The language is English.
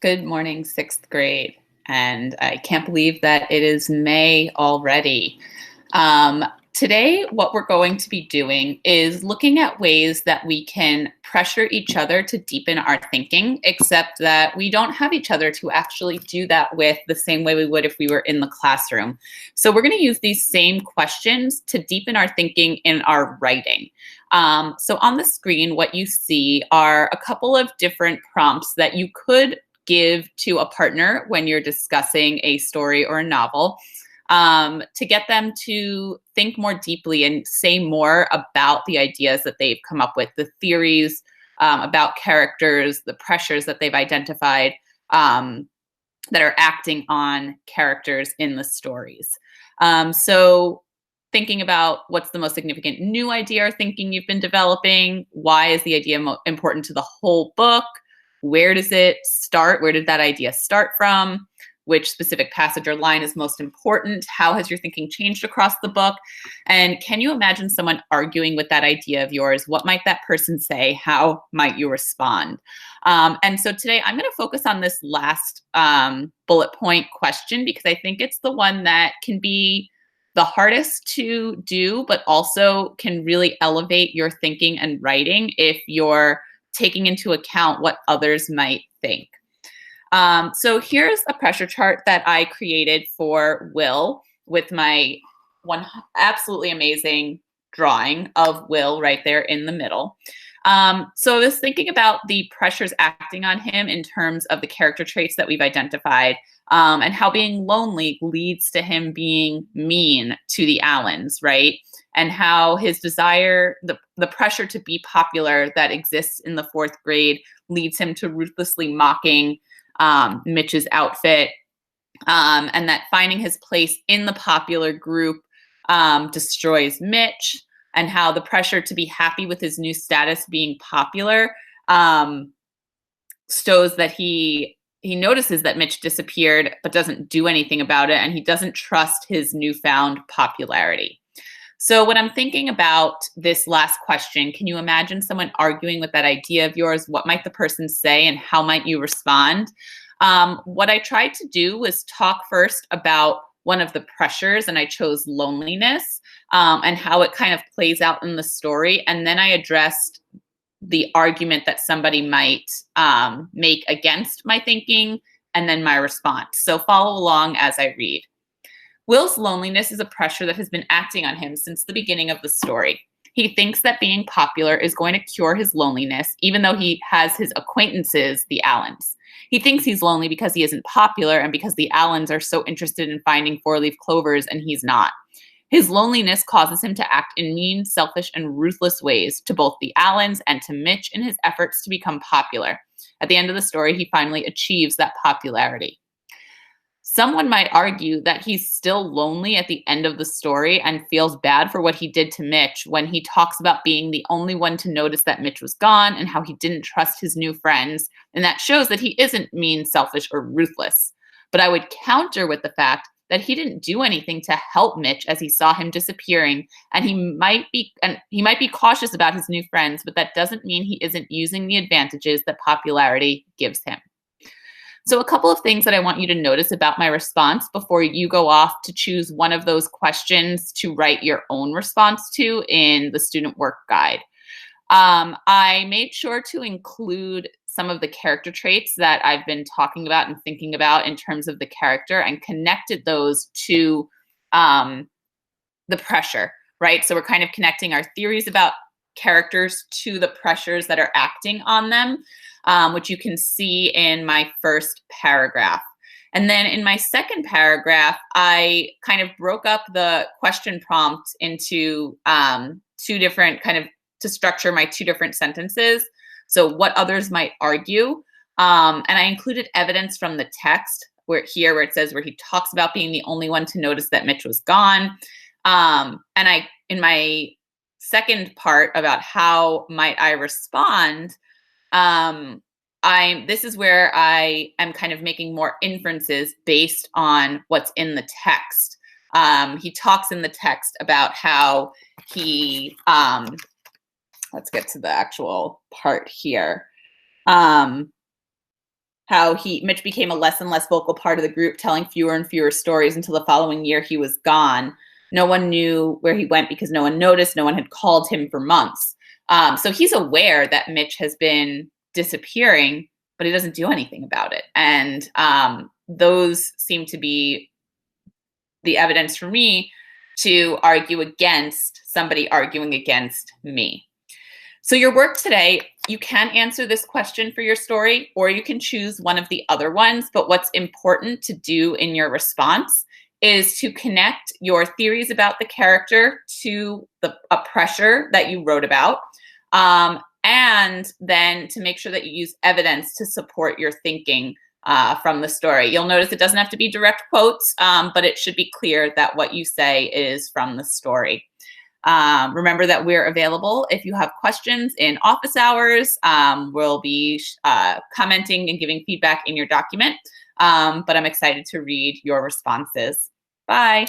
Good morning, sixth grade. And I can't believe that it is May already. Um, Today, what we're going to be doing is looking at ways that we can pressure each other to deepen our thinking, except that we don't have each other to actually do that with the same way we would if we were in the classroom. So, we're going to use these same questions to deepen our thinking in our writing. So, on the screen, what you see are a couple of different prompts that you could give to a partner when you're discussing a story or a novel, to get them to think more deeply and say more about the ideas that they've come up with, the theories about characters, the pressures that they've identified, um, that are acting on characters in the stories. So, thinking about what's the most significant new idea or thinking you've been developing, why is the idea important to the whole book? Where does it start? Where did that idea start from? Which specific passage or line is most important? How has your thinking changed across the book? And can you imagine someone arguing with that idea of yours? What might that person say? How might you respond? And so today I'm going to focus on this last bullet point question because I think it's the one that can be the hardest to do, but also can really elevate your thinking and writing if you're taking into account what others might think. So here's a pressure chart that I created for Will with my one absolutely amazing drawing of Will right there in the middle. So I was thinking about the pressures acting on him in terms of the character traits that we've identified, and how being lonely leads to him being mean to the Allens, right? And how his desire, the pressure to be popular that exists in the fourth grade leads him to ruthlessly mocking Mitch's outfit, and that finding his place in the popular group destroys Mitch, and how the pressure to be happy with his new status being popular shows that he notices that Mitch disappeared but doesn't do anything about it, and he doesn't trust his newfound popularity. So when I'm thinking about this last question, can you imagine someone arguing with that idea of yours? What might the person say and how might you respond? What I tried to do was talk first about one of the pressures, and I chose loneliness, and how it kind of plays out in the story. And then I addressed the argument that somebody might make against my thinking, and then my response. So follow along as I read. Will's loneliness is a pressure that has been acting on him since the beginning of the story. He thinks that being popular is going to cure his loneliness, even though he has his acquaintances, the Allens. He thinks he's lonely because he isn't popular and because the Allens are so interested in finding four-leaf clovers and he's not. His loneliness causes him to act in mean, selfish, and ruthless ways to both the Allens and to Mitch in his efforts to become popular. At the end of the story, he finally achieves that popularity. Someone might argue that he's still lonely at the end of the story and feels bad for what he did to Mitch when he talks about being the only one to notice that Mitch was gone and how he didn't trust his new friends. And that shows that he isn't mean, selfish, or ruthless. But I would counter with the fact that he didn't do anything to help Mitch as he saw him disappearing, and he might be cautious about his new friends, but that doesn't mean he isn't using the advantages that popularity gives him. So, a couple of things that I want you to notice about my response before you go off to choose one of those questions to write your own response to in the student work guide. I made sure to include some of the character traits that I've been talking about and thinking about in terms of the character and connected those to the pressure, right? So, we're kind of connecting our theories about characters to the pressures that are acting on them, which you can see in my first paragraph. And then in my second paragraph, I kind of broke up the question prompt into two different kind of to structure my two different sentences. So what others might argue. And I included evidence from the text where it says where he talks about being the only one to notice that Mitch was gone. And in my second part about how might I respond, this is where I am kind of making more inferences based on what's in the text. He talks in the text about how he, let's get to the actual part here. how Mitch became a less and less vocal part of the group, telling fewer and fewer stories until the following year he was gone. No one knew where he went because no one noticed. No one had called him for months. So he's aware that Mitch has been disappearing, but he doesn't do anything about it. And those seem to be the evidence for me to argue against somebody arguing against me. So your work today, you can answer this question for your story, or you can choose one of the other ones. But what's important to do in your response is to connect your theories about the character to a pressure that you wrote about, and then to make sure that you use evidence to support your thinking from the story. You'll notice it doesn't have to be direct quotes, but it should be clear that what you say is from the story. Remember that we're available if you have questions in office hours. We'll be commenting and giving feedback in your document, but I'm excited to read your responses. Bye.